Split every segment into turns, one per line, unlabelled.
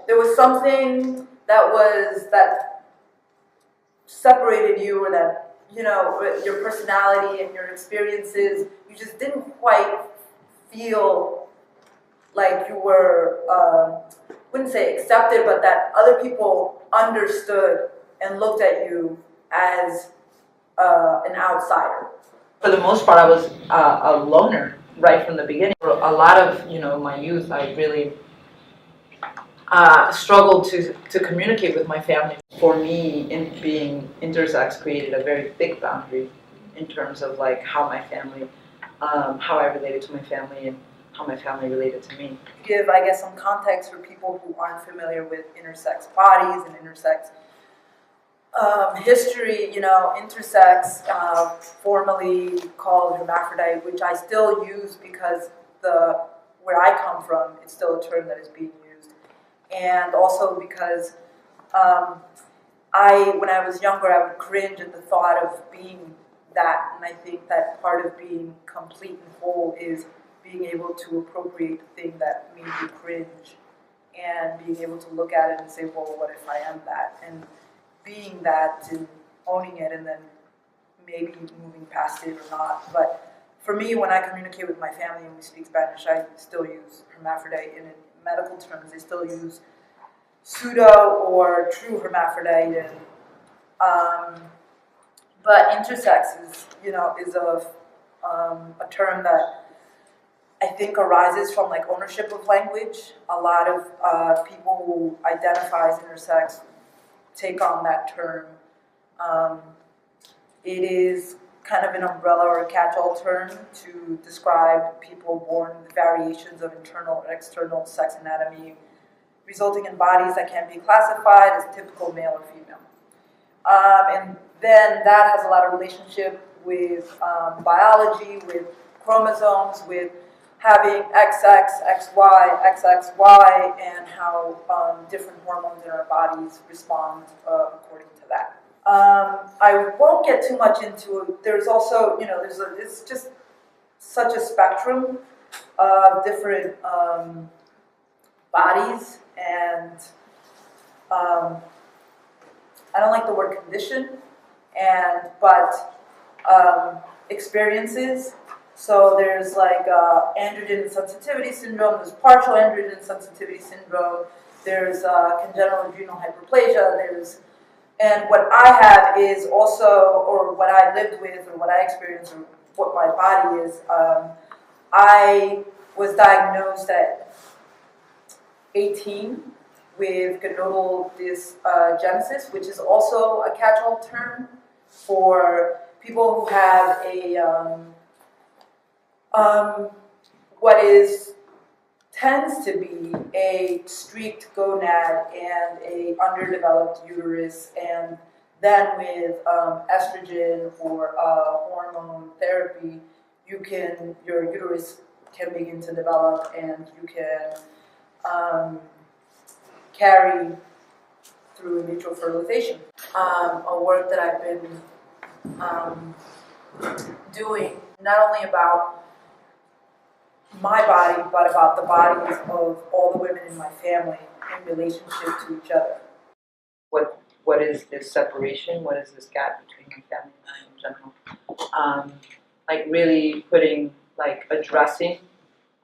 there was something that separated you, or that, you know, your personality and your experiences, you just didn't quite feel like you were, wouldn't say accepted, but that other people understood and looked at you as an outsider?
For the most part, I was a loner right from the beginning. For a lot of, you know, my youth, I really struggled to communicate with my family. For me, in being intersex created a very big boundary in terms of like how my family, how I related to my family and how my family related to me.
Give, I guess, some context for people who aren't familiar with intersex bodies and intersex history. You know, intersex, formerly called hermaphrodite, which I still use because where I come from, it's still a term that is being used, and also because when I was younger, I would cringe at the thought of being that, and I think that part of being complete and whole is being able to appropriate the thing that made you cringe, and being able to look at it and say, well, what if I am that? And being that and owning it, and then maybe moving past it or not. But for me, when I communicate with my family and we speak Spanish, I still use hermaphrodite, and in medical terms, they still use pseudo or true hermaphrodite. And but intersex is, you know, is a term that I think arises from like ownership of language. A lot of people who identify as intersex take on that term. It is kind of an umbrella or a catch-all term to describe people born with variations of internal or external sex anatomy, resulting in bodies that can be classified as typical male or female. And then that has a lot of relationship with biology, with chromosomes, with having XX, XY, XXY, and how different hormones in our bodies respond according to that. I won't get too much into it. There's also, you know, it's just such a spectrum of different bodies, and I don't like the word condition, but experiences. So there's like androgen sensitivity syndrome, there's partial androgen sensitivity syndrome, there's congenital adrenal hyperplasia, and what I have is also, or what I lived with, or what I experienced, or what my body is. I was diagnosed at 18 with gonadal dysgenesis, which is also a catch-all term for people who have a what tends to be a streaked gonad and a underdeveloped uterus, and then with estrogen or hormone therapy, your uterus can begin to develop, and you can carry through mutual fertilization. A work that I've been doing, not only about my body, but about the bodies of all the women in my family in relationship to each other.
What is this separation? What is this gap between my family and I in general? Like really addressing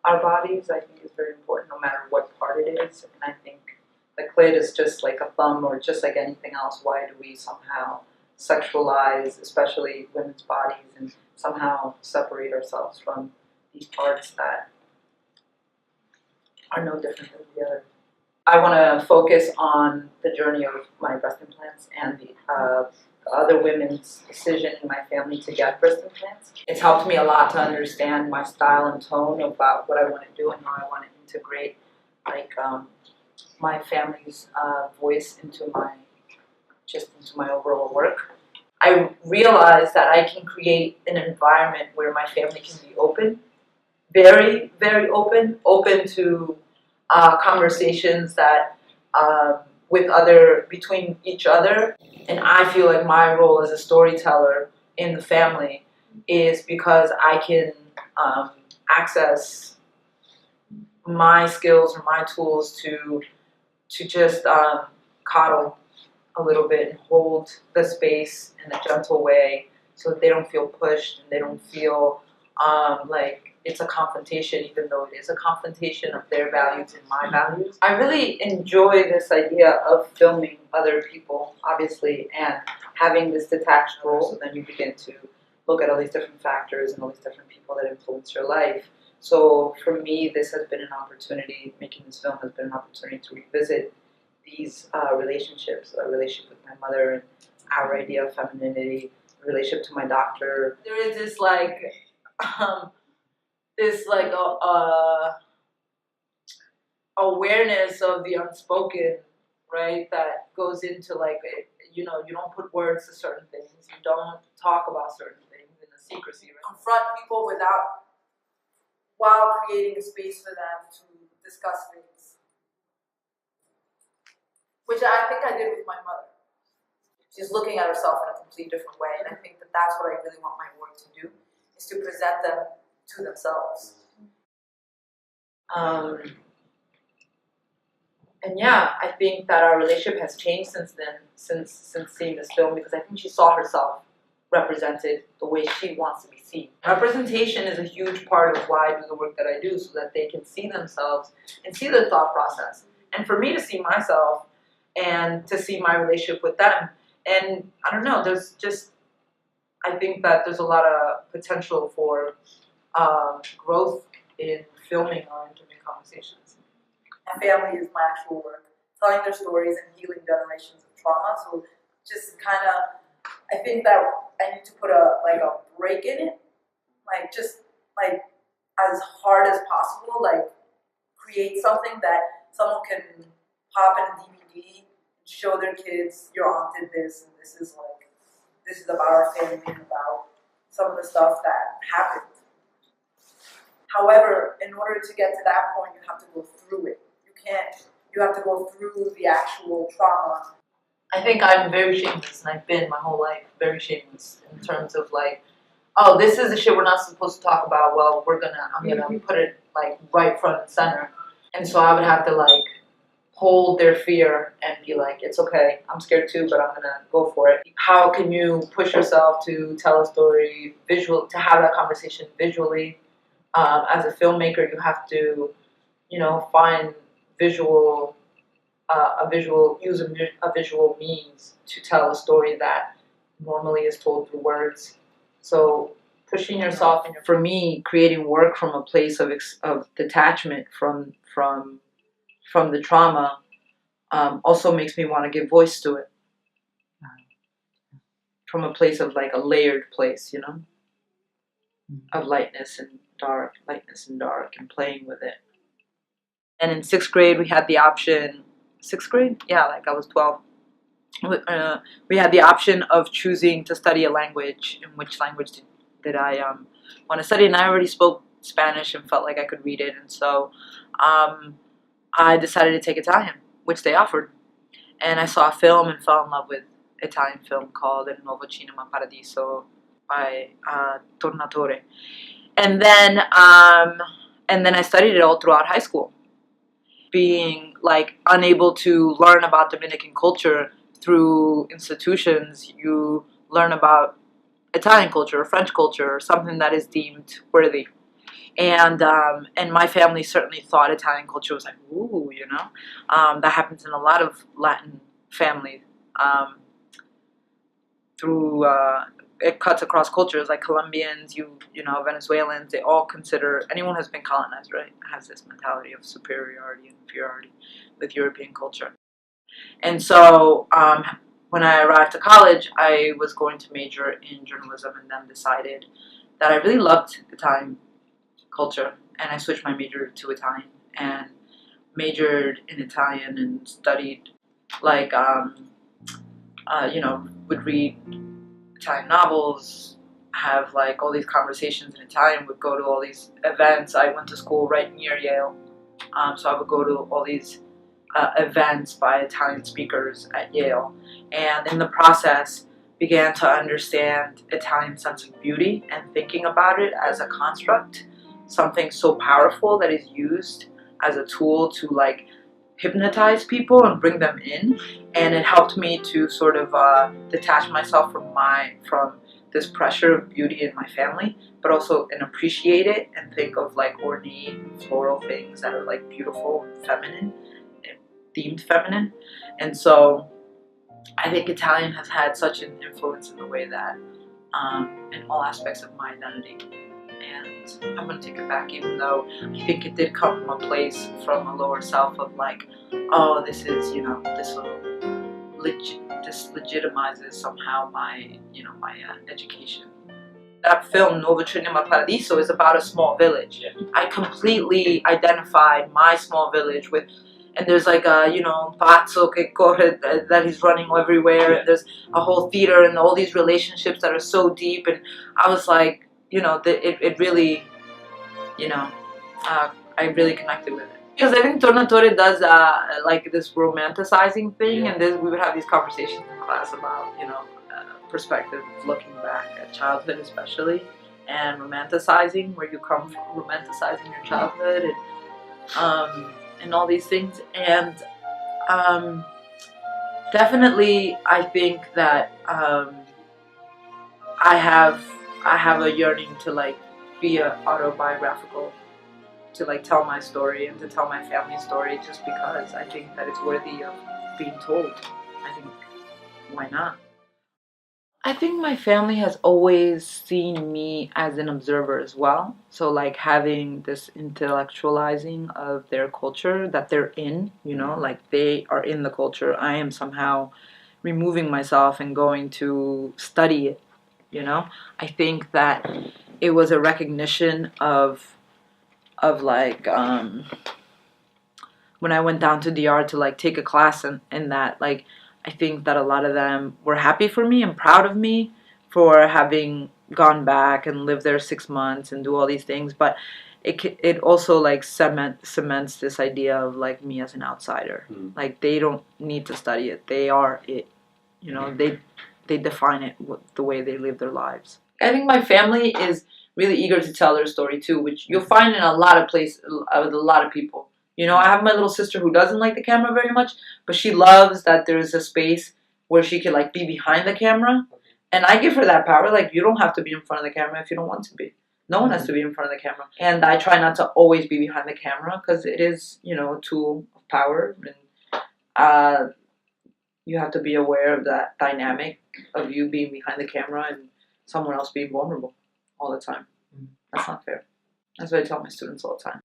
our bodies, I think is very important, no matter what part it is. And I think the clit is just like a thumb, or just like anything else. Why do we somehow sexualize, especially women's bodies, and somehow separate ourselves from these parts that are no different than the other? I want to focus on the journey of my breast implants and the other women's decision in my family to get breast implants. It's helped me a lot to understand my style and tone about what I want to do and how I want to integrate my family's voice into my overall work. I realized that I can create an environment where my family can be open, very, very open to conversations that between each other. And I feel like my role as a storyteller in the family is because I can access my skills or my tools to to just coddle a little bit and hold the space in a gentle way so that they don't feel pushed and they don't feel like it's a confrontation, even though it is a confrontation of their values and my values. I really enjoy this idea of filming other people, obviously, and having this detached role. So then you begin to look at all these different factors and all these different people that influence your life. So for me, this has been an opportunity, making this film has been an opportunity to revisit these relationships, a relationship with my mother and our idea of femininity, a relationship to my doctor. There is this like, awareness of the unspoken, right? That goes into like, you don't put words to certain things, you don't talk about certain things in a secrecy, right? Confront people while creating a space for them to discuss things. Which I think I did with my mother. She's looking at herself in a completely different way, and I think that that's what I really want my work to do, is to present them to themselves. And yeah, I think that our relationship has changed since then, since seeing this film, because I think she saw herself represented the way she wants to be seen. Representation is a huge part of why I do the work that I do, so that they can see themselves and see the thought process. And for me to see myself and to see my relationship with them. And I don't know, I think that there's a lot of potential for growth in filming our intimate conversations. My family is my actual work, telling their stories and healing generations of trauma. So just kind of, I think that I need to put a break in it, just as hard as possible, create something that someone can pop in a DVD, show their kids, your aunt did this, and this is about our family and about some of the stuff that happened. However, in order to get to that point, you have to go through it. You have to go through the actual trauma. I think I'm very shameless, and I've been my whole life very shameless in terms of oh, this is the shit we're not supposed to talk about. Well, I'm gonna put it right front and center. And so I would have to hold their fear and be like, it's okay, I'm scared too, but I'm gonna go for it. How can you push yourself to tell a story to have that conversation visually? As a filmmaker, you have to, find use a visual means to tell a story that normally is told through words. So pushing yourself, for me, creating work from a place of detachment from the trauma also makes me want to give voice to it. From a place of a layered place, of lightness and dark, and playing with it. And in 6th grade, we had the option, 6th grade? Yeah, I was 12. We had the option of choosing to study a language, and which language did I want to study. And I already spoke Spanish and felt like I could read it. And so I decided to take Italian, which they offered. And I saw a film and fell in love with Italian film called Il Nuovo Cinema Paradiso by Tornatore. And then I studied it all throughout high school. Being unable to learn about Dominican culture through institutions, you learn about Italian culture or French culture or something that is deemed worthy. And my family certainly thought Italian culture was ooh, that happens in a lot of Latin families. Through it cuts across cultures, Colombians, Venezuelans. They all consider anyone who's been colonized, right, has this mentality of superiority and inferiority with European culture. And so when I arrived to college, I was going to major in journalism, and then decided that I really loved Italian culture, and I switched my major to Italian and majored in Italian and studied would read Italian novels, have all these conversations in Italian, would go to all these events. I went to school right near Yale, so I would go to all these events by Italian speakers at Yale, and in the process began to understand Italian sense of beauty and thinking about it as a construct, something so powerful that is used as a tool to hypnotize people and bring them in, and it helped me to sort of detach myself from this pressure of beauty in my family, but also and appreciate it and think of like ornate floral things that are like beautiful and feminine and themed feminine. And so I think Italian has had such an influence in the way that in all aspects of my identity. And I'm gonna take it back, even though I think it did come from a place from a lower self of like, oh, this is, you know, this legitimizes somehow my, you know, my education. That film Nuovo Cinema Paradiso is about a small village.
Yeah.
I completely identified my small village with, and there's like a, you know, pazzo che corre, that he's running everywhere,
Yeah.
and there's a whole theater and all these relationships that are so deep, and I was like, you know, it really, you know, I really connected with it. Because I think Tornatore does like this romanticizing thing,
Yeah.
and we would have these conversations in class about, you know, perspective, looking back at childhood especially, and romanticizing where you come from, romanticizing your childhood, and all these things. And definitely, I think that I have a yearning to like be autobiographical, to like tell my story and to tell my family's story, just because I think that it's worthy of being told. I think, why not? I think my family has always seen me as an observer as well. So like having this intellectualizing of their culture that they're in, you know, like they are in the culture. I am somehow removing myself and going to study it, you know? I think that it was a recognition of like when I went down to DR to like take a class in that, like I think that a lot of them were happy for me and proud of me for having gone back and lived there 6 months and do all these things, but it also like cements this idea of like me as an outsider. Like they don't need to study it, they are it, you know. They define it with the way they live their lives. I think my family is really eager to tell their story too, which you'll find in a lot of places with a lot of people. You know, I have my little sister who doesn't like the camera very much, but she loves that there's a space where she can like be behind the camera. And I give her that power. Like, you don't have to be in front of the camera if you don't want to be. No one has to be in front of the camera. And I try not to always be behind the camera because it is, you know, a tool of power. And you have to be aware of that dynamic of you being behind the camera and someone else being vulnerable all the time. That's not fair. That's what I tell my students all the time.